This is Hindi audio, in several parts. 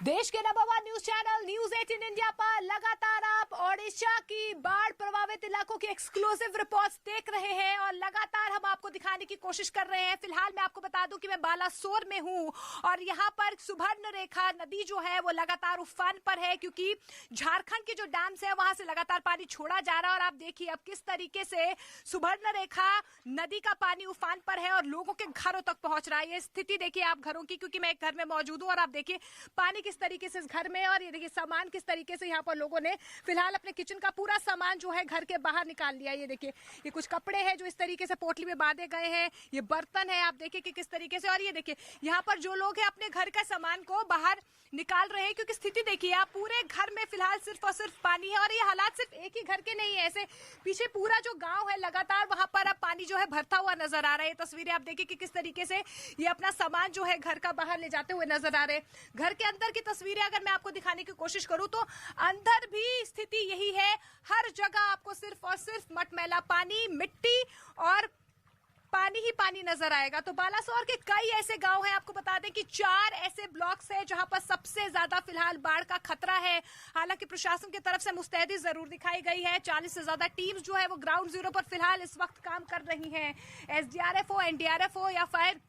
देश के number 1 news channel news 18 India पर लगातार आप ओडिशा की बाढ़ प्रभावित इलाकों की एक्सक्लूसिव रिपोर्ट्स देख रहे हैं और लगातार हम आपको दिखाने की कोशिश कर रहे हैं। फिलहाल मैं आपको बता दूं कि मैं बालासोर में हूं और यहां पर सुवर्णरेखा नदी जो है वो लगातार उफान पर है, क्योंकि झारखंड के जो डैम्स है वहां से लगातार पानी छोड़ा जा रहा है। और आप देखिए अब किस तरीके से सुवर्णरेखा नदी का पानी उफान पर है और लोगों के घरों तक पहुंच रहा है। ये स्थिति देखिए आप घरों की, क्योंकि मैं एक घर में मौजूद हूं और आप देखिए पानी किस तरीके से इस घर में, और ये देखिए सामान किस तरीके से यहाँ पर लोगों ने फिलहाल अपने किचन का पूरा सामान जो है घर के बाहर निकाल लिया। ये देखिए ये कुछ कपड़े हैं जो इस तरीके से पोटली में बांधे गए हैं, ये बर्तन है, आप देखिए कि किस तरीके से। और ये देखिए यहाँ पर जो लोग हैं अपने घर का सामान को बाहर निकाल रहे हैं, क्योंकि स्थिति देखिए आप पूरे घर में फिलहाल सिर्फ और सिर्फ पानी है। और ये हालात सिर्फ एक ही घर के नहीं है, ऐसे पीछे पूरा जो गांव है लगातार वहां पर अब पानी जो है भरता हुआ नजर आ रहा है। ये तस्वीरें आप देखिए कि किस तरीके से ये अपना सामान जो है घर का बाहर ले जाते हुए नजर आ रहे हैं। घर के अंदर की तस्वीरें अगर मैं आपको दिखाने की कोशिश करूं तो अंदर भी स्थिति यही है। हर जगह आपको सिर्फ और सिर्फ मटमैला पानी, मिट्टी और पानी ही पानी नजर आएगा। तो बालासोर के कई ऐसे गांव हैं, आपको बता दें कि 4 ऐसे ब्लॉक्स हैं जहां पर सबसे ज्यादा फिलहाल बाढ़ का खतरा है। हालांकि प्रशासन की तरफ से मुस्तैदी जरूर दिखाई गई है। 40 से ज्यादा टीम्स जो है वो ग्राउंड जीरो पर फिलहाल इस वक्त काम कर रही हैं। एसडीआरएफ हो, एनडीआरएफ हो या फायर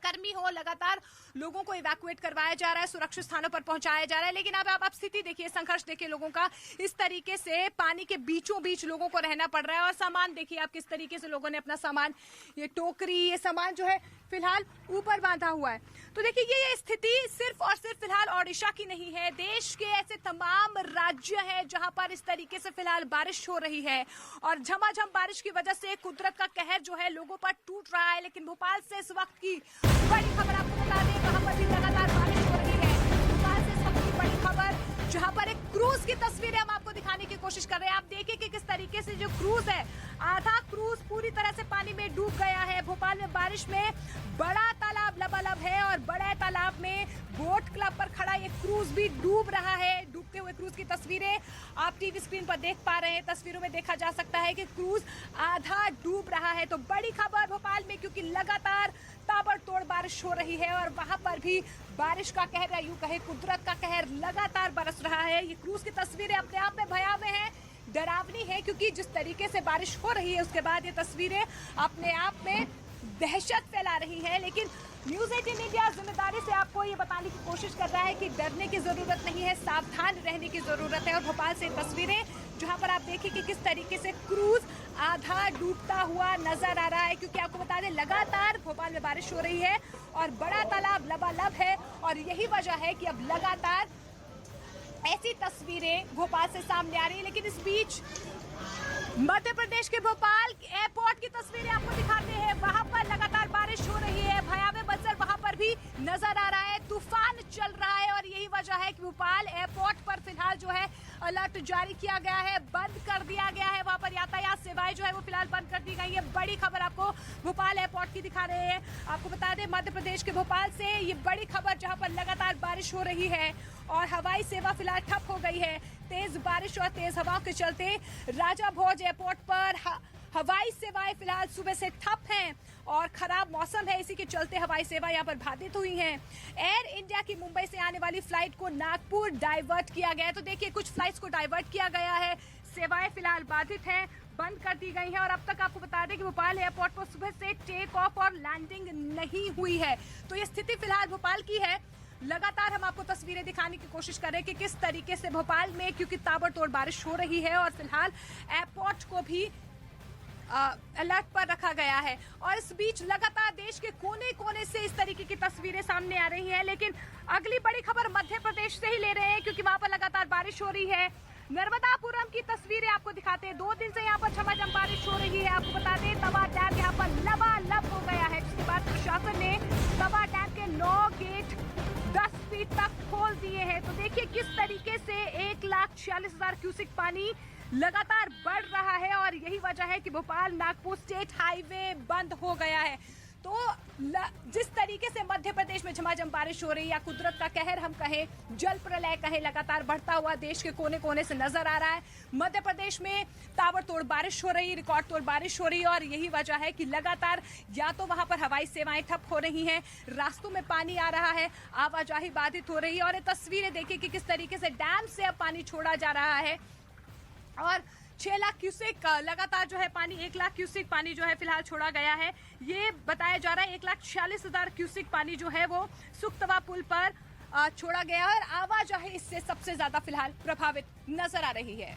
कर्मी हो, लगातार लोगों को इवैक्यूएट करवाया जा रहा है, सुरक्षित स्थानों पर पहुंचाया जा रहा है। लेकिन अब आप स्थिति देखिए, संघर्ष देखिए लोगों का, इस तरीके से पानी के बीचों बीच लोगों को रहना पड़ रहा है। और सामान देखिए आप किस तरीके से लोगों ने अपना सामान, ये टोकरी, ये सामान जो है फिलहाल ऊपर बांधा हुआ है। तो देखिए ये स्थिति सिर्फ और सिर्फ फिलहाल ओडिशा की नहीं है, देश के ऐसे तमाम राज्य हैं जहां पर इस तरीके से फिलहाल बारिश हो रही है। और झमाझम बारिश की वजह से कुदरत का कहर जो है लोगों पर टूट रहा है। लेकिन भोपाल से इस वक्त की बड़ी खबर आपको बता दें, वहां पर भी लगातार बारिश हो रही है। भोपाल से इस वक्त की बड़ी खबर, जहां पर एक क्रूज की तस्वीरें हम आपको दिखाने की कोशिश कर रहे हैं। आप देखिए कि किस तरीके से जो क्रूज है, आधा क्रूज पूरी तरह से पानी में डूब गया है। भोपाल में बारिश में बड़ा तालाब लबालब है और बड़े तालाब में बोट क्लब पर खड़ा ये क्रूज भी डूब रहा है। डूबते हुए क्रूज की तस्वीरें आप टीवी स्क्रीन पर देख पा रहे हैं। तस्वीरों में देखा जा सकता है कि क्रूज आधा डूब रहा है। तो बड़ी खबर भोपाल में, क्योंकि लगातार ताबड़तोड़ बारिश हो रही है और वहां पर भी बारिश का कहर, या यूं कहे कुदरत का कहर लगातार बरस रहा है। ये क्रूज की तस्वीरें अपने आप में भयावह है, डरावनी है, क्योंकि जिस तरीके से बारिश हो रही है उसके बाद ये तस्वीरें अपने आप में दहशत फैला रही है। लेकिन न्यूज 18 इंडिया जिम्मेदारी से आपको ये बताने की कोशिश कर रहा है कि डरने की जरूरत नहीं है, सावधान रहने की जरूरत है। और भोपाल से तस्वीरें जहां पर आप देखिए कि किस तरीके से क्रूज आधा डूबता हुआ नजर आ रहा है, क्योंकि आपको बता दें लगातार भोपाल में बारिश हो रही है और बड़ा तालाब लबालब है। और यही वजह है कि अब लगातार ऐसी तस्वीरें भोपाल से सामने आ रही है। लेकिन इस बीच मध्य प्रदेश के भोपाल एयरपोर्ट की तस्वीरें आपको दिखाते हैं। वहां पर लगातार बारिश हो रही है, भयावह मंजर वहां पर भी नजर आ रहा है, तूफान चल रहा है। और यही वजह है कि भोपाल एयरपोर्ट पर फिलहाल जो है अलर्ट जारी किया गया है, बंद कर दिया गया है। वहां पर यातायात सेवाएं जो है वो फिलहाल बंद कर दी गई है। बड़ी खबर आपको भोपाल एयरपोर्ट की दिखा रहे हैं। आपको बता दें मध्य प्रदेश के भोपाल से ये बड़ी खबर, जहां पर लगातार बारिश हो रही है और हवाई सेवा फिलहाल ठप हो गई है। तेज बारिश और तेज हवाओं के चलते राजा भोज एयरपोर्ट पर हवाई सेवाएं फिलहाल सुबह से ठप हैं और खराब मौसम है, इसी के चलते हवाई सेवा यहां पर बाधित हुई हैं। एयर इंडिया की मुंबई से आने वाली फ्लाइट को नागपुर डाइवर्ट किया गया है। तो देखिए कुछ फ्लाइट्स को डाइवर्ट किया गया है, सेवाएं फिलहाल बाधित हैं, बंद कर दी गई हैं। और अब तक आपको बता दें कि भोपाल एयरपोर्ट पर सुबह से टेक ऑफ और लैंडिंग नहीं हुई है। तो ये स्थिति फिलहाल भोपाल की है। लगातार हम आपको तस्वीरें दिखाने की कोशिश कर रहे हैं कि किस तरीके से भोपाल में, क्योंकि ताबड़तोड़ बारिश हो रही है और फिलहाल एयरपोर्ट को भी अलर्ट पर रखा गया है। और इस बीच लगातार देश के कोने कोने से इस तरीके की तस्वीरें सामने आ रही हैं। लेकिन अगली बड़ी खबर मध्य प्रदेश से ही ले रहे हैं, क्योंकि वहां पर लगातार बारिश हो रही है। नर्मदापुरम की तस्वीरें आपको दिखाते हैं। 2 दिन से यहाँ पर झमाझम बारिश हो रही है। आपको बता दें तवा डैम यहाँ पर लबालब हो गया है, जिसके बाद प्रशासन ने तवा डैम के 9 गेट 10 फीट तक खोल दिए हैं। तो देखिए किस तरीके से 1,46,000 क्यूसेक पानी लगातार बढ़ रहा है और यही वजह है कि भोपाल नागपुर स्टेट हाईवे बंद हो गया है। तो जिस तरीके से मध्य प्रदेश में झमाझम बारिश हो रही है, या कुदरत का कहर हम कहें, जल प्रलय कहें, लगातार बढ़ता हुआ देश के कोने कोने से नजर आ रहा है। मध्य प्रदेश में ताबड़तोड़ बारिश हो रही, रिकॉर्ड तोड़ बारिश हो रही है, और यही वजह है कि लगातार या तो वहां पर हवाई सेवाएं ठप हो रही हैं, रास्तों में पानी आ रहा है, आवाजाही बाधित हो रही है। और ये तस्वीरें देखिए कि किस तरीके से डैम से अब पानी छोड़ा जा रहा है, और 6 लाख क्यूसेक लगातार जो है पानी, 1 लाख क्यूसेक पानी जो है फिलहाल छोड़ा गया है। ये बताया जा रहा है 1,46,000 क्यूसेक पानी जो है वो सुखतवा पुल पर छोड़ा गया है, और आवाजाही इससे सबसे ज्यादा फिलहाल प्रभावित नजर आ रही है।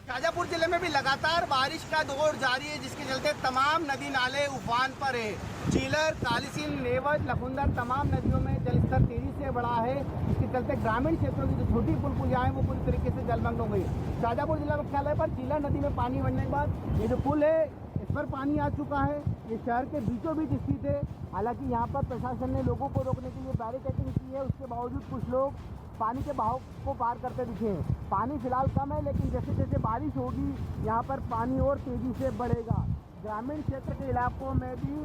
शाजापुर जिले में भी लगातार बारिश का दौर जारी है, जिसके चलते तमाम नदी नाले उफान पर है। चीलर, कालीसिंध, नेवज, लखुंदर तमाम नदियों में जलस्तर तेजी से बढ़ा है। इसके चलते ग्रामीण क्षेत्रों की जो छोटी पुलियां हैं वो पूरी तरीके से जलमग्न हो गई। शाजापुर जिला मुख्यालय पर चीलर नदी में पानी बढ़ने के बाद ये जो पुल है इस पर पानी आ चुका है। ये शहर के बीचों बीच स्थित है। हालांकि यहाँ पर प्रशासन ने लोगों को रोकने के लिए बैरिकेडिंग की है, उसके बावजूद कुछ लोग पानी के बहाव को पार करते दिखे। पानी फिलहाल कम है, लेकिन जैसे जैसे बारिश होगी यहाँ पर पानी और तेजी से बढ़ेगा। ग्रामीण क्षेत्र के इलाकों में भी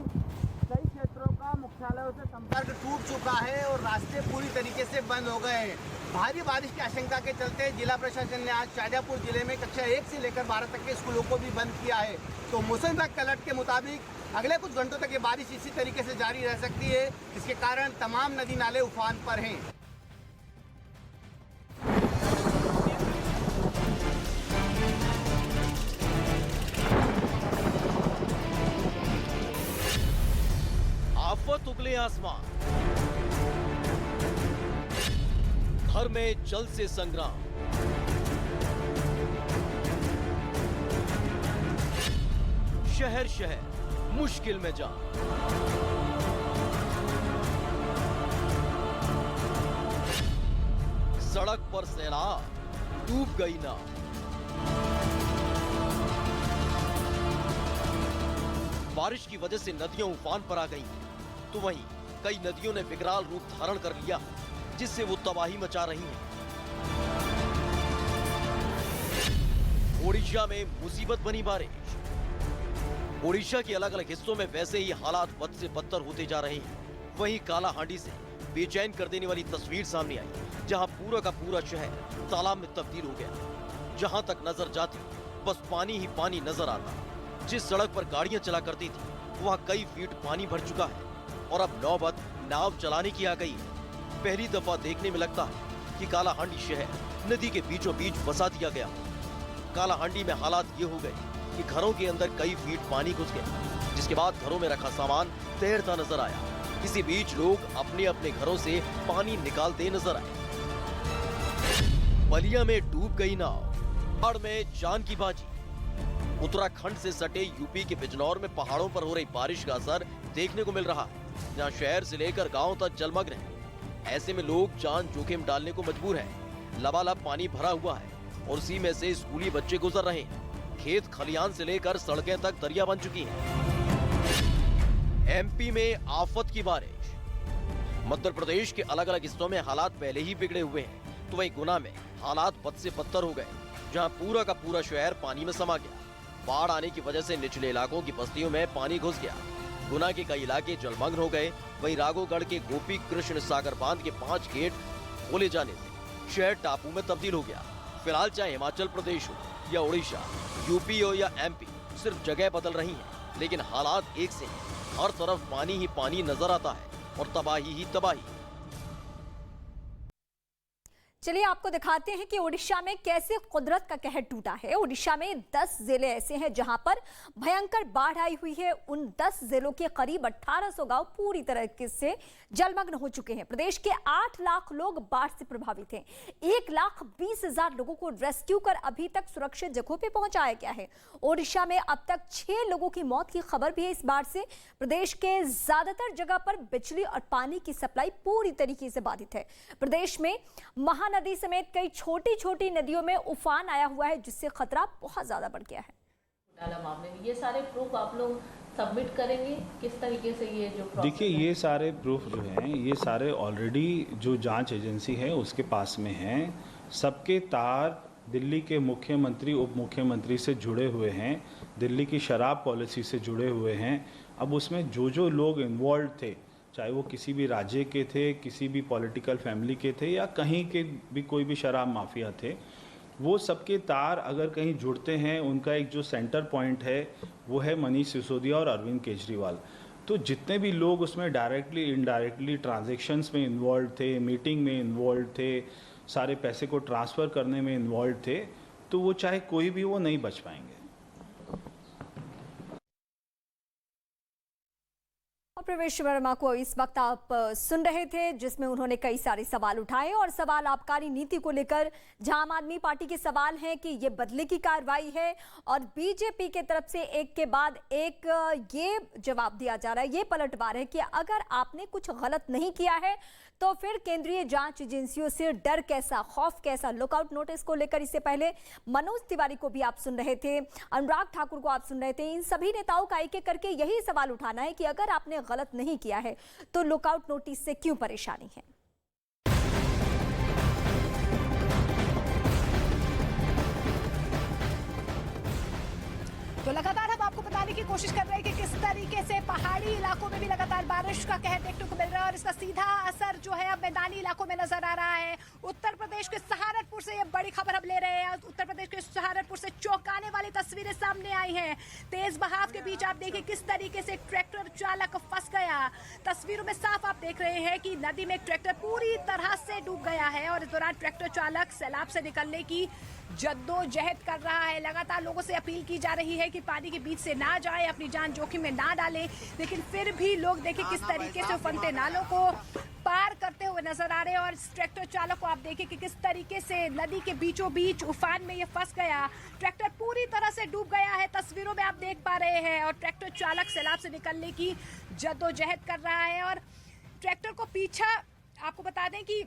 कई क्षेत्रों का मुख्यालयों से संपर्क टूट चुका है और रास्ते पूरी तरीके से बंद हो गए हैं। भारी बारिश की आशंका के चलते जिला प्रशासन ने आज शाजापुर जिले में कक्षा 1 से लेकर 12 तक के स्कूलों को भी बंद किया है। तो मौसम विभाग के अलर्ट के मुताबिक अगले कुछ घंटों तक ये बारिश इसी तरीके से जारी रह सकती है, जिसके कारण तमाम नदी नाले उफान पर हैं। आफत उगले आसमान, घर में जल से संग्राम, शहर शहर मुश्किल में जा, सड़क पर सैलाब, डूब गई नाव। बारिश की वजह से नदियां उफान पर आ गई, तो वहीं कई नदियों ने विकराल रूप धारण कर लिया, जिससे वो तबाही मचा रही हैं। ओडिशा में मुसीबत बनी बारिश। ओडिशा के अलग अलग हिस्सों में वैसे ही हालात बद से बदतर होते जा रहे हैं। वहीं कालाहांडी से बेचैन कर देने वाली तस्वीर सामने आई, जहां पूरा का पूरा शहर तालाब में तब्दील हो गया। जहां तक नजर जाती बस पानी ही पानी नजर आता। जिस सड़क पर गाड़ियां चला करती थी वहां कई फीट पानी भर चुका है, और अब नौबत नाव चलाने की आ गई है। पहली दफा देखने में लगता है कि कालाहांडी शहर नदी के बीचों बीच बसा दिया गया। कालाहांडी में हालात ये हो गए कि घरों के अंदर कई फीट पानी घुस गया, जिसके बाद घरों में रखा सामान तैरता नजर आया। इसी बीच लोग अपने अपने घरों से पानी निकालते नजर आए। बलिया में डूब गई नाव, बाढ़ में जान की बाजी। उत्तराखंड से सटे यूपी के बिजनौर में पहाड़ों पर हो रही बारिश का असर देखने को मिल रहा है, जहां शहर से लेकर गांव तक जलमग्न है। ऐसे में लोग जान जोखिम डालने को मजबूर हैं। लबालब पानी भरा हुआ है और उसी में से स्कूली बच्चे गुजर रहे हैं। खेत खलियान से लेकर सड़कें तक दरिया बन चुकी हैं। एमपी में आफत की बारिश। मध्य प्रदेश के अलग अलग हिस्सों में हालात पहले ही बिगड़े हुए हैं, तो वहीं गुना में हालात बद से बदतर हो गए, जहां पूरा का पूरा शहर पानी में समा गया। बाढ़ आने की वजह से निचले इलाकों की बस्तियों में पानी घुस गया। गुना के कई इलाके जलमग्न हो गए। वहीं राघोगढ़ के गोपी कृष्ण सागर बांध के 5 गेट खोले जाने से शहर टापू में तब्दील हो गया। फिलहाल चाहे हिमाचल प्रदेश हो या उड़ीसा, यूपी हो या एमपी, सिर्फ जगह बदल रही है, लेकिन हालात एक से हैं। हर तरफ पानी ही पानी नजर आता है और तबाही ही तबाही। चलिए आपको दिखाते हैं कि ओडिशा में कैसे कुदरत का कहर टूटा है। ओडिशा में 10 जिले ऐसे हैं जहां पर भयंकर बाढ़ आई हुई है। उन 10 जिलों के करीब 1800 गांव पूरी तरह से जलमग्न हो चुके हैं। प्रदेश के 8 लाख लोग बाढ़ से प्रभावित हैं। 1,20,000 लोगों को रेस्क्यू कर अभी तक सुरक्षित जगहों पे पहुंचाया गया है। ओडिशा में अब तक 6 लोगों की मौत की खबर भी है इस बाढ़ से। प्रदेश के ज्यादातर जगह पर बिजली और पानी की सप्लाई पूरी तरीके से बाधित है। प्रदेश में महानदी समेत कई छोटी छोटी नदियों में उफान आया हुआ है, जिससे खतरा बहुत ज्यादा बढ़ गया है। मामले में ये सारे प्रूफ आप लोग सबमिट करेंगे किस तरीके से? ये जो देखिए, ये सारे प्रूफ जो हैं ये सारे ऑलरेडी जो जांच एजेंसी है उसके पास में हैं। सबके तार दिल्ली के मुख्यमंत्री उप मुख्यमंत्री से जुड़े हुए हैं, दिल्ली की शराब पॉलिसी से जुड़े हुए हैं। अब उसमें जो लोग इन्वॉल्व थे, चाहे वो किसी भी राज्य के थे, किसी भी पॉलिटिकल फैमिली के थे या कहीं के भी कोई भी शराब माफिया थे, वो सबके तार अगर कहीं जुड़ते हैं, उनका एक जो सेंटर पॉइंट है वो है मनीष सिसोदिया और अरविंद केजरीवाल। तो जितने भी लोग उसमें डायरेक्टली इनडायरेक्टली ट्रांजैक्शंस में इन्वॉल्व थे, मीटिंग में इन्वॉल्व थे, सारे पैसे को ट्रांसफ़र करने में इन्वॉल्व थे, तो वो चाहे कोई भी वो नहीं बच पाएंगे। प्रवेश वर्मा को इस वक्त आप सुन रहे थे, जिसमें उन्होंने कई सारे सवाल उठाए और सवाल आबकारी नीति को लेकर जहां आम आदमी पार्टी के सवाल हैं कि ये बदले की कार्रवाई है और बीजेपी के तरफ से एक के बाद एक ये जवाब दिया जा रहा है, ये पलटवार है कि अगर आपने कुछ गलत नहीं किया है तो फिर केंद्रीय जांच एजेंसियों से डर कैसा, खौफ कैसा। लुकआउट नोटिस को लेकर इससे पहले मनोज तिवारी को भी आप सुन रहे थे, अनुराग ठाकुर को आप सुन रहे थे। इन सभी नेताओं का एक एक करके यही सवाल उठाना है कि अगर आपने गलत नहीं किया है तो लुकआउट नोटिस से क्यों परेशानी है। तो लगातार हम आपको बताने की कोशिश कर रहे हैं कि किस तरीके से पहाड़ी इलाकों में भी लगातार बारिश का कहर देखने को मिल रहा है और इसका सीधा असर जो है अब मैदानी इलाकों में नजर आ रहा है। उत्तर प्रदेश के सहारनपुर से ये बड़ी खबर हम ले रहे हैं। उत्तर प्रदेश के सहारनपुर से चौंकाने वाली तस्वीरें सामने आई हैं। तेज बहाव के बीच आप देखिए किस तरीके से ट्रैक्टर चालक फंस गया। तस्वीरों में साफ आप देख रहे हैं कि नदी में ट्रैक्टर पूरी तरह से डूब गया है और इस दौरान ट्रैक्टर चालक सैलाब से निकलने की जद्दोजहद कर रहा है। लगातार लोगों से अपील की जा रही है कि पानी के बीच से ना जाएं, अपनी जान जोखिम में ना डालें, लेकिन फिर भी लोग देखिए किस तरीके से उफनते नालों को पार करते हुए नजर आ रहे हैं। और इस ट्रैक्टर चालक को आप देखिए कि किस तरीके से नदी के बीचों बीच उफान में ये फंस गया। ट्रैक्टर पूरी तरह से डूब गया है, तस्वीरों में आप देख पा रहे हैं। और ट्रैक्टर चालक सैलाब से निकलने की जद्दोजहद कर रहा है और ट्रैक्टर को पीछा आपको बता दें कि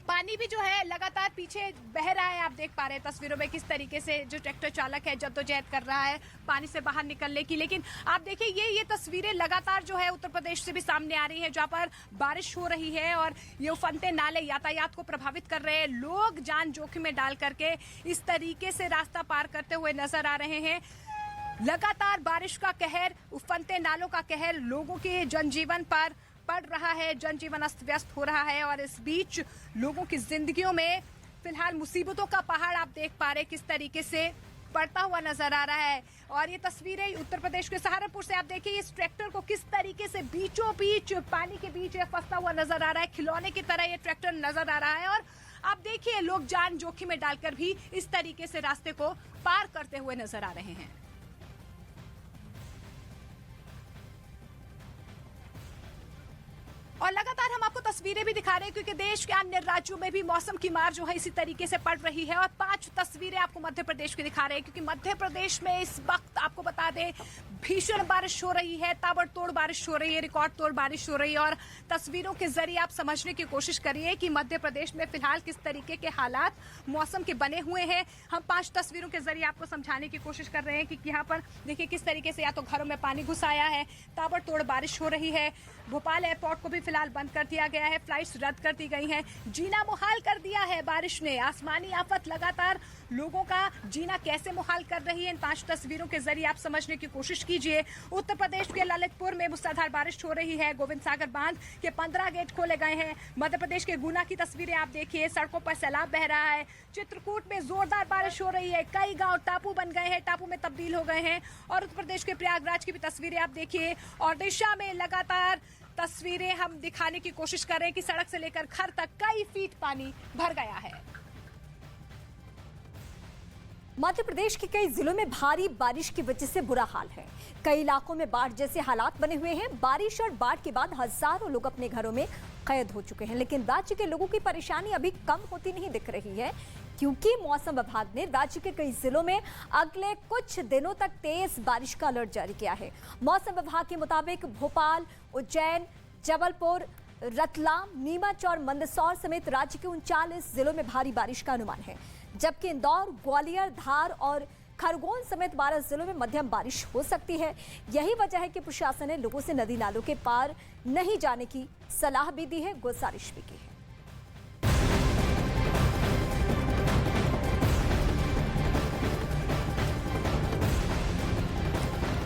पानी भी जो है लगातार पीछे बह रहा है। आप देख पा रहे हैं तस्वीरों में किस तरीके से जो ट्रैक्टर चालक है जद्दोजहद कर रहा है पानी से बाहर निकलने की। लेकिन आप देखिए ये तस्वीरें लगातार जो है उत्तर प्रदेश से भी सामने आ रही है, जहां पर बारिश हो रही है और ये उफनते नाले यातायात को प्रभावित कर रहे हैं। लोग जान जोखिम में डाल करके इस तरीके से रास्ता पार करते हुए नजर आ रहे हैं। लगातार बारिश का कहर, उफनते नालों का कहर लोगों के जनजीवन पर पड़ रहा है, जनजीवन अस्त व्यस्त हो रहा है और इस बीच लोगों की जिंदगियों में फिलहाल मुसीबतों का पहाड़ आप देख पा रहे किस तरीके से पड़ता हुआ नजर आ रहा है। और ये तस्वीरें उत्तर प्रदेश के सहारनपुर से आप देखिए इस ट्रैक्टर को किस तरीके से बीचों बीच पानी के बीच फंसता हुआ नजर आ रहा है। खिलौने की तरह ये ट्रैक्टर नजर आ रहा है और आप देखिए लोग जान जोखिम में डालकर भी इस तरीके से रास्ते को पार करते हुए नजर आ रहे हैं। और लगातार हम आपको तस्वीरें भी दिखा रहे हैं क्योंकि देश के अन्य राज्यों में भी मौसम की मार जो है इसी तरीके से पड़ रही है। और 5 तस्वीरें आपको मध्य प्रदेश की दिखा रहे हैं क्योंकि मध्य प्रदेश में इस वक्त आपको बता दें भीषण बारिश हो रही है, ताबड़तोड़ बारिश हो रही है, रिकॉर्ड तोड़ बारिश हो रही है। और तस्वीरों के जरिए आप समझने की कोशिश करिए कि मध्य प्रदेश में फिलहाल किस तरीके के हालात मौसम के बने हुए हैं। हम 5 तस्वीरों के जरिए आपको समझाने की कोशिश कर रहे हैं कि यहाँ पर देखिए किस तरीके से या तो घरों में पानी घुस आया है, ताबड़तोड़ बारिश हो रही है। भोपाल एयरपोर्ट को भी फिलहाल बंद कर दिया गया है, फ्लाइट्स रद्द कर दी गई हैं, जीना मुहाल कर दिया है बारिश ने। आसमानी आफत लगातार लोगों का जीना कैसे मुहाल कर रही है, इन 5 तस्वीरों के जरिए आप समझने की कोशिश कीजिए। उत्तर प्रदेश के ललितपुर में मूसलाधार बारिश हो रही है, गोविंद सागर बांध के 15 गेट खोले गए हैं। मध्य प्रदेश के गुना की तस्वीरें आप देखिए, सड़कों पर सैलाब बह रहा है। चित्रकूट में जोरदार बारिश हो रही है, कई गांव टापू बन गए हैं, टापू में तब्दील हो गए हैं। और उत्तर प्रदेश के प्रयागराज की भी तस्वीरें आप देखिए। और दिशा में लगातार तस्वीरें हम दिखाने की कोशिश कर रहे हैं कि सड़क से लेकर घर तक कई फीट पानी भर गया है। मध्य प्रदेश के कई जिलों में भारी बारिश की वजह से बुरा हाल है। कई इलाकों में बाढ़ जैसे हालात बने हुए हैं। बारिश और बाढ़ के बाद हजारों लोग अपने घरों में कैद हो चुके हैं, लेकिन राज्य के लोगों की परेशानी अभी कम होती नहीं दिख रही है क्योंकि मौसम विभाग ने राज्य के कई जिलों में अगले कुछ दिनों तक तेज बारिश का अलर्ट जारी किया है। मौसम विभाग के मुताबिक भोपाल, उज्जैन, जबलपुर, रतलाम, नीमच और मंदसौर समेत राज्य के 39 जिलों में भारी बारिश का अनुमान है, जबकि इंदौर, ग्वालियर, धार और खरगोन समेत 12 जिलों में मध्यम बारिश हो सकती है। यही वजह है कि प्रशासन ने लोगों से नदी नालों के पार नहीं जाने की सलाह भी दी है, गुजारिश भी की है।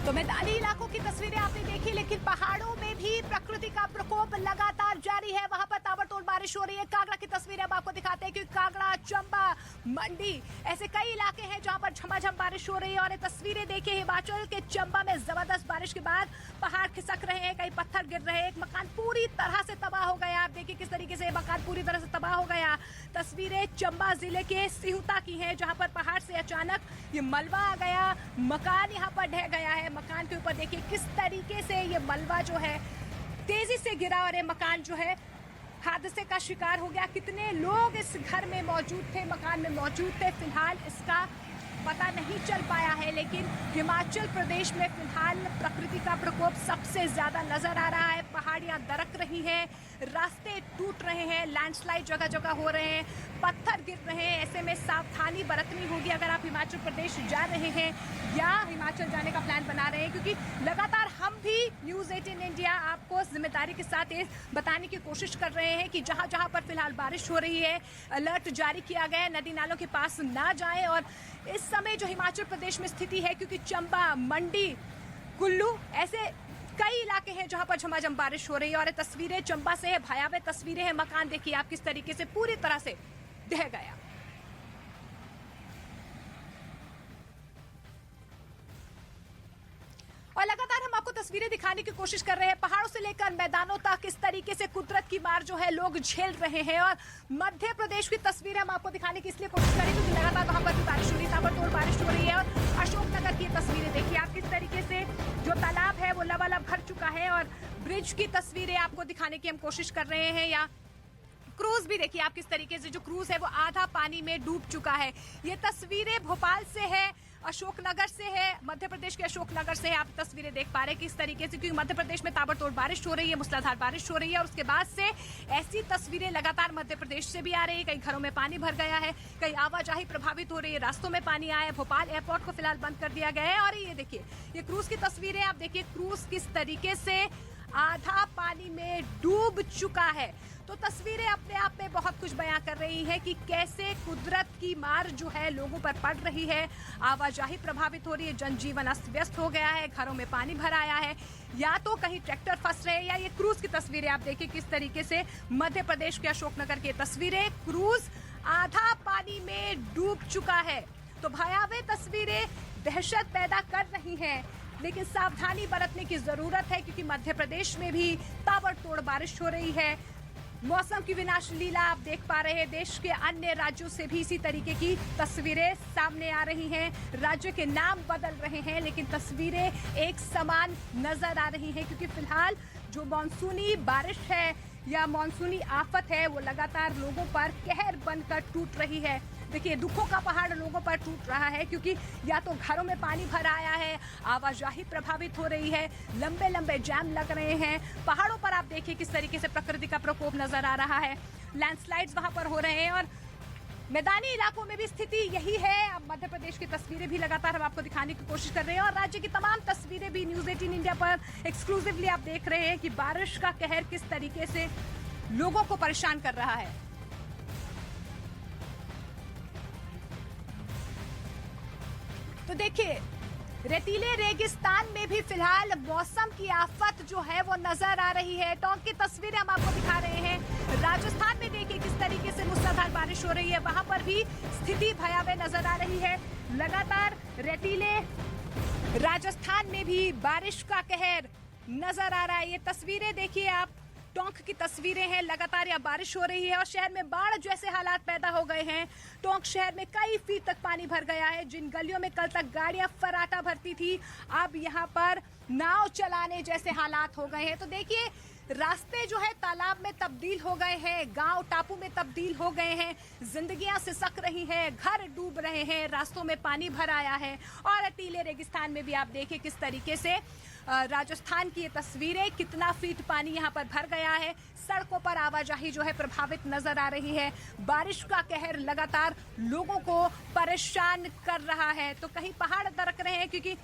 तो मैदानी इलाकों की तस्वीरें आपने देखी, लेकिन पहाड़ों में भी प्रकृति का प्रकोप लगातार जारी है। वहां पर ताबड़तोड़ बारिश हो रही है। कांगड़ा की तस्वीरें हम आपको दिखाते हैं, क्योंकि कांगड़ा, चंबा, मंडी ऐसे कई इलाके हैं जहां पर झमाझम बारिश हो रही है। और ये तस्वीरें देखिए, हिमाचल के चंबा में जबरदस्त बारिश के बाद पहाड़ खिसक रहे हैं, कई पत्थर गिर रहे हैं, एक मकान पूरी तरह से तबाह हो गया। आप देखिए किस तरीके से मकान पूरी तरह से तबाह हो गया। तस्वीरें चंबा जिले के सिहुता की हैं, जहां पर पहाड़ से अचानक ये मलबा आ गया, मकान यहाँ पर ढह गया है। मकान के ऊपर देखिए किस तरीके से ये मलबा जो है तेजी से गिरा और ये मकान जो है हादसे का शिकार हो गया। कितने लोग इस घर में मौजूद थे, मकान में मौजूद थे, फिलहाल इसका पता नहीं चल पाया है। लेकिन हिमाचल प्रदेश में फिलहाल प्रकृति का प्रकोप सबसे ज्यादा नजर आ रहा है। पहाड़ियां दरक रही हैं, रास्ते टूट रहे हैं, लैंडस्लाइड जगह जगह हो रहे हैं, पत्थर गिर रहे हैं। ऐसे में सावधानी बरतनी होगी अगर आप हिमाचल प्रदेश जा रहे हैं या हिमाचल जाने का प्लान बना रहे हैं, क्योंकि लगातार हम भी न्यूज़ 18 इंडिया आपको जिम्मेदारी के साथ ये बताने की कोशिश कर रहे हैं कि जहां जहां पर फिलहाल बारिश हो रही है, अलर्ट जारी किया गया है, नदी नालों के पास ना जाएं। और इस समय जो हिमाचल प्रदेश में स्थिति है, क्योंकि चंबा, मंडी, कुल्लू ऐसे कई इलाके हैं जहां पर झमाझम बारिश हो रही है। और ये तस्वीरें चंबा से है, भयावह तस्वीरें हैं। मकान देखिए आप किस तरीके से पूरी तरह से ढह गया। और लगातार हम आपको तस्वीरें दिखाने की कोशिश कर रहे हैं, पहाड़ों से लेकर मैदानों तक किस तरीके से कुदरत की मार जो है लोग झेल रहे हैं। और मध्य प्रदेश की तस्वीरें हम आपको दिखाने की इसलिए कोशिश करें क्योंकि लगातार वहां पर भी बारिश हो रही है, ताबड़तोड़ बारिश हो रही है। और अशोकनगर की तस्वीरें देखिए आप किस तरीके से जो तालाब है वो लबालब भर चुका है। और ब्रिज की तस्वीरें आपको दिखाने की हम कोशिश कर रहे हैं, या क्रूज भी देखिए आप किस तरीके से जो क्रूज है वो आधा पानी में डूब चुका है। ये तस्वीरें भोपाल से है, अशोकनगर से है, मध्य प्रदेश के अशोकनगर से है। आप तस्वीरें देख पा रहे हैं किस तरीके से, क्योंकि मध्य प्रदेश में ताबड़तोड़ बारिश हो रही है, मूसलाधार बारिश हो रही है। और उसके बाद से ऐसी तस्वीरें लगातार मध्य प्रदेश से भी आ रही है। कई घरों में पानी भर गया है, कई आवाजाही प्रभावित हो रही है, रास्तों में पानी आया है। भोपाल एयरपोर्ट को फिलहाल बंद कर दिया गया है। और ये देखिए ये क्रूज की तस्वीरें आप देखिए, क्रूज किस तरीके से आधा पानी में डूब चुका है। तो तस्वीरें अपने आप में बहुत कुछ बयां कर रही है कि कैसे कुदरत की मार जो है लोगों पर पड़ रही है। आवाजाही प्रभावित हो रही है, जनजीवन अस्त व्यस्त हो गया है, घरों में पानी भर आया है, या तो कहीं ट्रैक्टर फंस रहे हैं। या ये क्रूज की तस्वीरें आप देखिए किस तरीके से मध्य प्रदेश के अशोकनगर की तस्वीरें, क्रूज आधा पानी में डूब चुका है। तो भयावह तस्वीरें दहशत पैदा कर रही हैं, लेकिन सावधानी बरतने की जरूरत है, क्योंकि मध्य प्रदेश में भी ताबड़तोड़ बारिश हो रही है। मौसम की विनाश लीला आप देख पा रहे हैं। देश के अन्य राज्यों से भी इसी तरीके की तस्वीरें सामने आ रही हैं। राज्य के नाम बदल रहे हैं, लेकिन तस्वीरें एक समान नजर आ रही हैं, क्योंकि फिलहाल जो मानसूनी बारिश है या मानसूनी आफत है वो लगातार लोगों पर कहर बनकर टूट रही है। देखिए दुखों का पहाड़ लोगों पर टूट रहा है, क्योंकि या तो घरों में पानी भर आया है, आवाजाही प्रभावित हो रही है, लंबे लंबे जाम लग रहे हैं। पहाड़ों पर आप देखिए किस तरीके से प्रकृति का प्रकोप नजर आ रहा है, लैंडस्लाइड्स वहां पर हो रहे हैं। और मैदानी इलाकों में भी स्थिति यही है। अब मध्य प्रदेश की तस्वीरें भी लगातार हम आपको दिखाने की कोशिश कर रहे हैं, और राज्य की तमाम तस्वीरें भी न्यूज़ 18 इंडिया पर एक्सक्लूसिवली आप देख रहे हैं कि बारिश का कहर किस तरीके से लोगों को परेशान कर रहा है। तो देखिए रेतीले रेगिस्तान में भी फिलहाल मौसम की आफत जो है वो नजर आ रही है। टोंक की तस्वीरें हम आपको दिखा रहे हैं। राजस्थान में देखिए किस तरीके से मूसलाधार बारिश हो रही है, वहां पर भी स्थिति भयावह नजर आ रही है। लगातार रेतीले राजस्थान में भी बारिश का कहर नजर आ रहा है। ये तस्वीरें देखिए आप, टोंक की तस्वीरें हैं। लगातार यहाँ बारिश हो रही है और शहर में बाढ़ जैसे हालात पैदा हो गए हैं। टोंक शहर में कई फीट तक पानी भर गया है। जिन गलियों में कल तक गाड़ियां फराटा भरती थी, अब यहाँ पर नाव चलाने जैसे हालात हो गए हैं। तो देखिए रास्ते जो है तालाब में तब्दील हो गए हैं, गांव टापू में तब्दील हो गए हैं, जिंदगियां सिसक रही हैं, घर डूब रहे हैं, रास्तों में पानी भर आया है। और रेतीले रेगिस्तान में भी आप देखिए किस तरीके से राजस्थान की ये तस्वीरें, कितना फीट पानी यहाँ पर भर गया है। सड़कों पर आवाजाही जो है प्रभावित नजर आ रही है। बारिश का कहर लगातार लोगों को परेशान कर रहा है। तो कहीं पहाड़ दरक रहे हैं, क्योंकि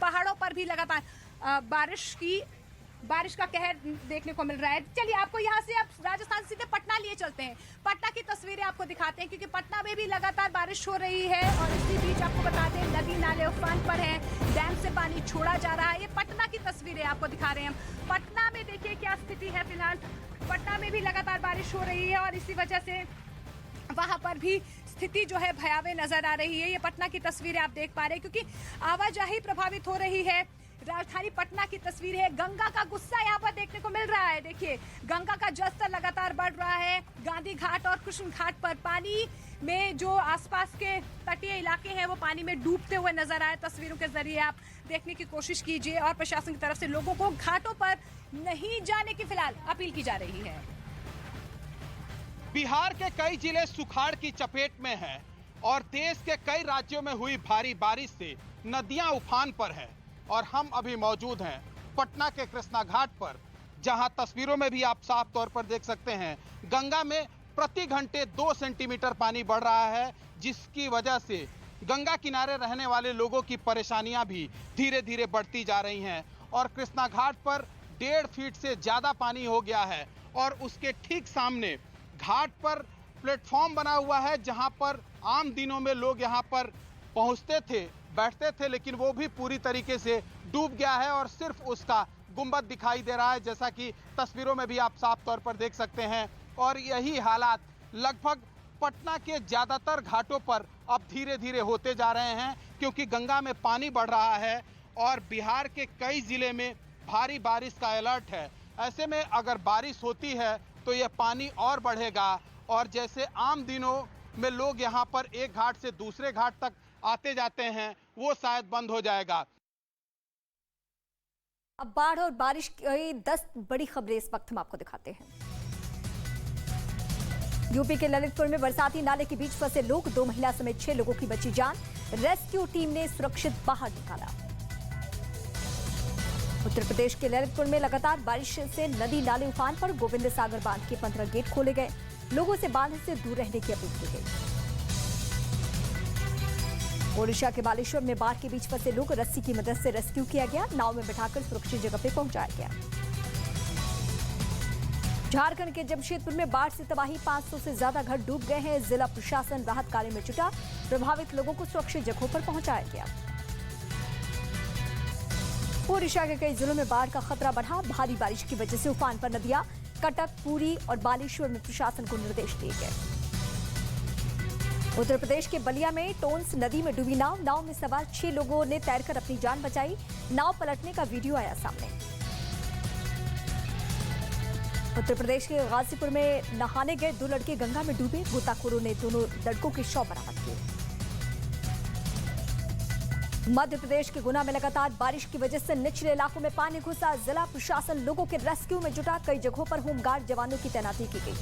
पहाड़ों पर भी लगातार बारिश की बारिश का कहर देखने को मिल रहा है। चलिए आपको यहाँ से अब राजस्थान सीधे पटना लिए चलते हैं। पटना की तस्वीरें आपको दिखाते हैं क्योंकि पटना में भी लगातार बारिश हो रही है और इसी बीच आपको बता दें नदी नाले उफान पर हैं, डैम से पानी छोड़ा जा रहा है। ये पटना की तस्वीरें आपको दिखा रहे हैं हम। पटना में देखिए क्या स्थिति है फिलहाल। पटना में भी लगातार बारिश हो रही है और इसी वजह से वहां पर भी स्थिति जो है भयावह नजर आ रही है। ये पटना की तस्वीरें आप देख पा रहे हैं क्योंकि आवाजाही प्रभावित हो रही है। राजधानी पटना की तस्वीर है। गंगा का गुस्सा यहाँ पर देखने को मिल रहा है। देखिए गंगा का जलस्तर लगातार बढ़ रहा है। गांधी घाट और कृष्ण घाट पर पानी में जो आसपास के तटीय इलाके हैं वो पानी में डूबते हुए नजर आए। तस्वीरों के जरिए आप देखने की कोशिश कीजिए और प्रशासन की तरफ से लोगों को घाटों पर नहीं जाने की फिलहाल अपील की जा रही है। बिहार के कई जिले सुखाड़ की चपेट में हैं और देश के कई राज्यों में हुई भारी बारिश से नदियां उफान पर हैं और हम अभी मौजूद हैं पटना के कृष्णा घाट पर, जहां तस्वीरों में भी आप साफ तौर पर देख सकते हैं गंगा में प्रति घंटे 2 सेंटीमीटर पानी बढ़ रहा है, जिसकी वजह से गंगा किनारे रहने वाले लोगों की परेशानियां भी धीरे धीरे बढ़ती जा रही हैं और कृष्णा घाट पर 1.5 फीट से ज़्यादा पानी हो गया है और उसके ठीक सामने घाट पर प्लेटफॉर्म बना हुआ है जहां पर आम दिनों में लोग यहां पर पहुंचते थे, बैठते थे, लेकिन वो भी पूरी तरीके से डूब गया है और सिर्फ उसका गुंबद दिखाई दे रहा है, जैसा कि तस्वीरों में भी आप साफ तौर पर देख सकते हैं। और यही हालात लगभग पटना के ज़्यादातर घाटों पर अब धीरे धीरे होते जा रहे हैं क्योंकि गंगा में पानी बढ़ रहा है और बिहार के कई जिले में भारी बारिश का अलर्ट है। ऐसे में अगर बारिश होती है तो यह पानी और बढ़ेगा और जैसे आम दिनों में लोग यहाँ पर एक घाट से दूसरे घाट तक आते जाते हैं वो शायद बंद हो जाएगा। अब बाढ़ और बारिश की 10 बड़ी खबरें इस वक्त हम आपको दिखाते हैं। यूपी के ललितपुर में बरसाती नाले के बीच फंसे लोग, 2 महिला समेत 6 लोगों की बची जान, रेस्क्यू टीम ने सुरक्षित बाहर निकाला। उत्तर प्रदेश के ललितपुर में लगातार बारिश से नदी नाले उफान पर, गोविंद सागर बांध के 15 गेट खोले गए, लोगों से बांध से दूर रहने की अपील की गई। ओडिशा के बालेश्वर में बाढ़ के बीच फंसे लोग, रस्सी की मदद से रेस्क्यू किया गया, नाव में बिठाकर सुरक्षित जगह पर पहुंचाया गया। झारखंड के जमशेदपुर में बाढ़ से तबाही, 500 से ज्यादा घर डूब गए हैं, जिला प्रशासन राहत कार्य में जुटा, प्रभावित लोगों को सुरक्षित जगहों पर पहुंचाया गया। ओडिशा के कई जिलों में बाढ़ का खतरा बढ़ा, भारी बारिश की वजह से उफान पर नदियां, कटक, पुरी और बालेश्वर में प्रशासन को निर्देश दिए गए। उत्तर प्रदेश के बलिया में टोंस नदी में डूबी नाव में सवार 6 लोगों ने तैरकर अपनी जान बचाई, नाव पलटने का वीडियो आया सामने। उत्तर प्रदेश के गाजीपुर में नहाने गए 2 लड़के गंगा में डूबे, गोताखोरों ने दोनों लड़कों के शव बरामद किए। मध्य प्रदेश के गुना में लगातार बारिश की वजह से निचले इलाकों में पानी घुसा, जिला प्रशासन लोगों के रेस्क्यू में जुटा, कई जगहों पर होमगार्ड जवानों की तैनाती की गई।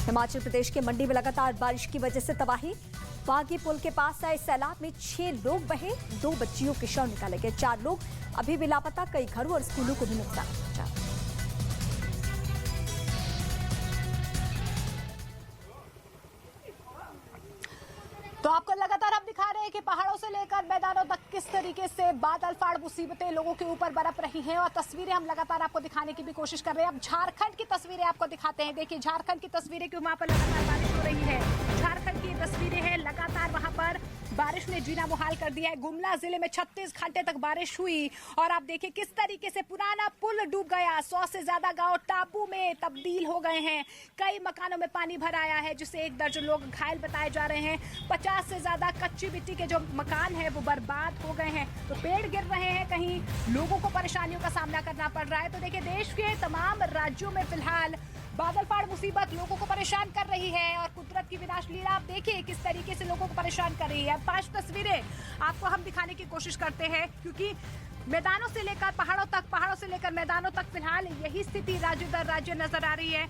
हिमाचल प्रदेश के मंडी में लगातार बारिश की वजह से तबाही, बागी पुल के पास आए सैलाब में 6 लोग बहे, 2 बच्चियों के शव निकाले गए, 4 लोग अभी भी लापता, कई घरों और स्कूलों को भी नुकसान पहुंचा। तो आपको लगातार हम दिखा रहे हैं कि पहाड़ों से लेकर मैदानों तक किस तरीके से बादल फाड़ मुसीबतें लोगों के ऊपर बरप रही हैं और तस्वीरें हम लगातार आपको दिखाने की भी कोशिश कर रहे हैं। अब झारखंड की तस्वीरें आपको दिखाते हैं। देखिए झारखंड की तस्वीरें कि वहां पर लगातार बारिश हो रही है। झारखंड की तस्वीरें हैं, लगातार वहां पर बारिश ने जीना मुहाल कर दिया है। गुमला जिले में 36 घंटे तक बारिश हुई और आप देखिए किस तरीके से पुराना पुल डूब गया, 100 से ज्यादा गांव टापू में तब्दील हो गए हैं, कई मकानों में पानी भर आया है जिससे 1 दर्जन लोग घायल बताए जा रहे हैं, 50 से ज्यादा कच्ची मिट्टी के जो मकान है वो बर्बाद हो गए हैं, तो पेड़ गिर रहे हैं, कहीं लोगों को परेशानियों का सामना करना पड़ रहा है। तो देखिए देश के तमाम राज्यों में फिलहाल बादल फाड़ मुसीबत लोगों को परेशान कर रही है और कुदरत की विनाश लीला आप देखिए किस तरीके से लोगों को परेशान कर रही है। 5 तस्वीरें आपको हम दिखाने की कोशिश करते हैं क्योंकि मैदानों से लेकर पहाड़ों तक, पहाड़ों से लेकर मैदानों तक फिलहाल यही स्थिति राज्य दर राज्य नजर आ रही है।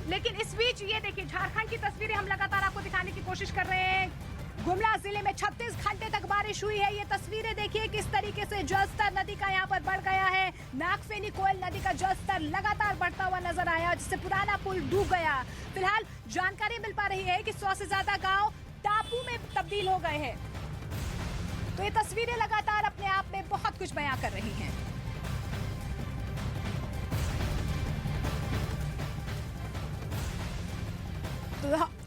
लेकिन इस बीच ये देखिए झारखंड की तस्वीरें हम लगातार आपको दिखाने की कोशिश कर रहे हैं। गुमला जिले में 36 घंटे तक बारिश हुई है। ये तस्वीरें देखिए किस तरीके से जलस्तर नदी का यहाँ पर बढ़ गया है, नागफेनी कोयल नदी का जलस्तर लगातार बढ़ता हुआ नजर आया, जिससे पुराना पुल डूब गया। फिलहाल जानकारी मिल पा रही है कि 100 से ज्यादा गांव टापू में तब्दील हो गए हैं। तो ये तस्वीरें लगातार अपने आप में बहुत कुछ बयां कर रही हैं।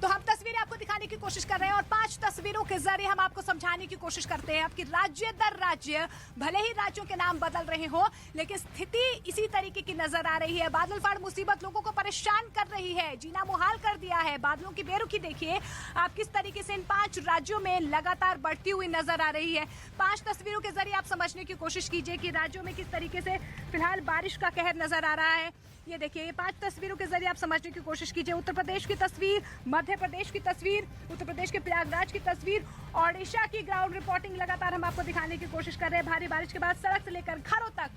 तो हम तस्वीरें आपको दिखाने की कोशिश कर रहे हैं और 5 तस्वीरों के जरिए हम आपको समझाने की कोशिश करते हैं कि राज्य दर राज्य भले ही राज्यों के नाम बदल रहे हो, लेकिन स्थिति इसी तरीके की नजर आ रही है। बादल फाड़ मुसीबत लोगों को परेशान कर रही है, जीना मुहाल कर दिया है। बादलों की बेरुखी देखिए आप किस तरीके से इन 5 राज्यों में लगातार बढ़ती हुई नजर आ रही है। 5 तस्वीरों के जरिए आप समझने की कोशिश कीजिए कि राज्यों में किस तरीके से फिलहाल बारिश का कहर नजर आ रहा है। ये देखिए, ये 5 तस्वीरों के जरिए आप समझने की कोशिश कीजिए। उत्तर प्रदेश की तस्वीर, मध्य प्रदेश की तस्वीर, उत्तर प्रदेश के प्रयागराज की तस्वीर, ओडिशा की ग्राउंड रिपोर्टिंग लगातार हम आपको दिखाने की कोशिश कर रहे हैं। भारी बारिश के बाद सड़क से लेकर घरों तक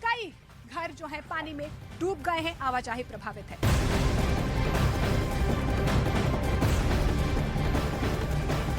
कई घर जो है पानी में डूब गए हैं, आवाजाही प्रभावित है।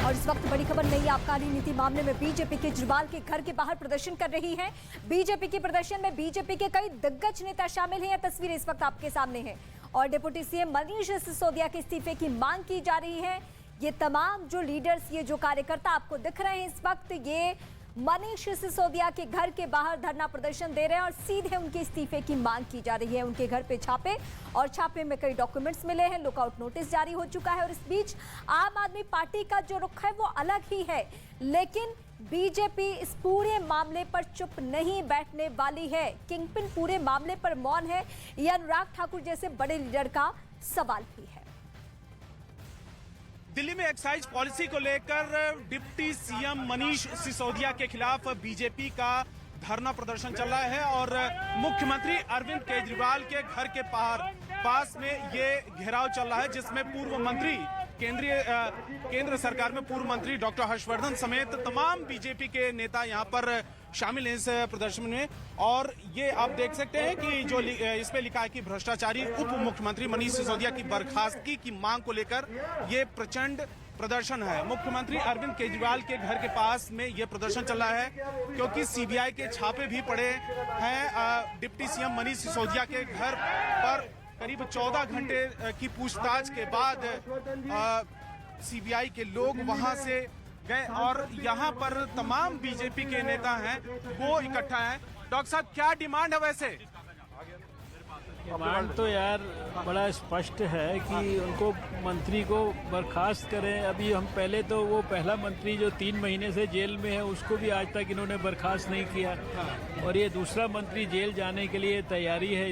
और इस वक्त बड़ी खबर नई आबकारी नीति मामले में बीजेपी केजरीवाल के घर के बाहर प्रदर्शन कर रही है। बीजेपी के प्रदर्शन में बीजेपी के कई दिग्गज नेता शामिल हैं। तस्वीरें इस वक्त आपके सामने हैं और डिप्टी सीएम मनीष सिसोदिया के इस्तीफे की मांग की जा रही है। ये तमाम जो लीडर्स, ये जो कार्यकर्ता आपको दिख रहे हैं इस वक्त, ये मनीष सिसोदिया के घर के बाहर धरना प्रदर्शन दे रहे हैं और सीधे उनके इस्तीफे की मांग की जा रही है। उनके घर पे छापे और छापे में कई डॉक्यूमेंट्स मिले हैं, लुकआउट नोटिस जारी हो चुका है। और इस बीच आम आदमी पार्टी का जो रुख है वो अलग ही है, लेकिन बीजेपी इस पूरे मामले पर चुप नहीं बैठने वाली है। किंगपिन पूरे मामले पर मौन है, ये अनुराग ठाकुर जैसे बड़े लीडर का सवाल भी है। दिल्ली में एक्साइज पॉलिसी को लेकर डिप्टी सीएम मनीष सिसोदिया के खिलाफ बीजेपी का धरना प्रदर्शन चल रहा है और मुख्यमंत्री अरविंद केजरीवाल के घर के पास में ये घेराव चल रहा है, जिसमें पूर्व मंत्री केंद्र सरकार में पूर्व मंत्री डॉक्टर हर्षवर्धन समेत तमाम बीजेपी के नेता यहाँ पर शामिल हैं इस प्रदर्शन में। और ये आप देख सकते हैं कि जो इस पे लिखा है कि भ्रष्टाचारी उप मुख्यमंत्री मनीष सिसोदिया की बर्खास्तगी की मांग को लेकर ये प्रचंड प्रदर्शन है। मुख्यमंत्री अरविंद केजरीवाल के घर के पास में ये प्रदर्शन चल रहा है क्योंकि सीबीआई के छापे भी पड़े हैं। डिप्टी सीएम मनीष सिसोदिया के घर पर करीब 14 घंटे की पूछताछ के बाद सीबीआई के लोग वहां से गए और यहाँ पर तमाम बीजेपी के नेता हैं वो इकट्ठा हैं। डॉक्टर साहब, क्या डिमांड है वैसे? डिमांड तो यार बड़ा स्पष्ट है कि उनको मंत्री को बर्खास्त करें। अभी हम पहले तो वो पहला मंत्री जो 3 महीने से जेल में है उसको भी आज तक इन्होंने बर्खास्त नहीं किया और ये दूसरा मंत्री जेल जाने के लिए तैयारी है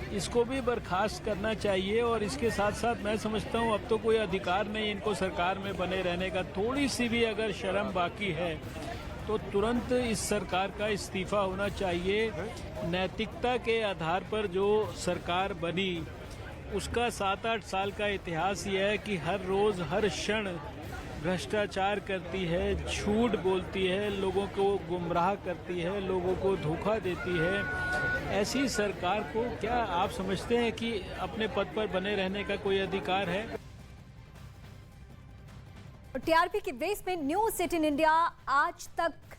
इसको भी बर्खास्त करना चाहिए। और इसके साथ साथ मैं समझता हूँ अब तो कोई अधिकार नहीं इनको सरकार में बने रहने का। थोड़ी सी भी अगर शर्म बाकी है तो तुरंत इस सरकार का इस्तीफा होना चाहिए। नैतिकता के आधार पर जो सरकार बनी उसका 7-8 साल का इतिहास ये है कि हर रोज़ हर क्षण भ्रष्टाचार करती है, झूठ बोलती है, लोगों को गुमराह करती है, लोगों को धोखा देती है। ऐसी सरकार को क्या आप समझते हैं कि अपने पद पर बने रहने का कोई अधिकार है? टीआरपी की रेस में न्यूज 18 इंडिया आज तक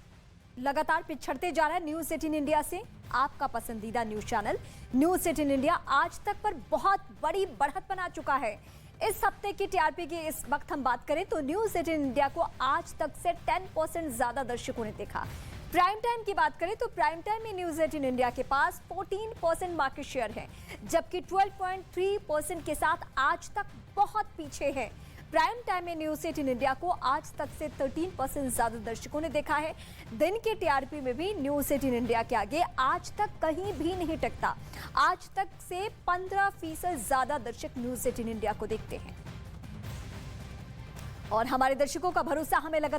लगातार पिछड़ते जा रहा है। न्यूज 18 इंडिया से आपका पसंदीदा न्यूज चैनल न्यूज 18 इंडिया आज तक पर बहुत बड़ी बढ़त बना चुका है। इस हफ्ते की टीआरपी की इस वक्त हम बात करें तो न्यूज 18 इंडिया को आज तक से 10% ज्यादा दर्शकों ने देखा। प्राइम टाइम की बात करें तो प्राइम टाइम में न्यूज 18 इंडिया के पास 14% मार्केट शेयर है, जबकि 12.3% के साथ आज तक बहुत पीछे है। प्राइम टाइम में न्यूज 18 इंडिया को आज तक से 13% ज्यादा दर्शकों ने देखा है। दिन के टीआरपी में भी न्यूज 18 इंडिया के आगे आज तक कहीं भी नहीं टकता। आज तक से 15% ज्यादा दर्शक न्यूज 18 इंडिया को देखते हैं और हमारे दर्शकों का भरोसा हमें लगा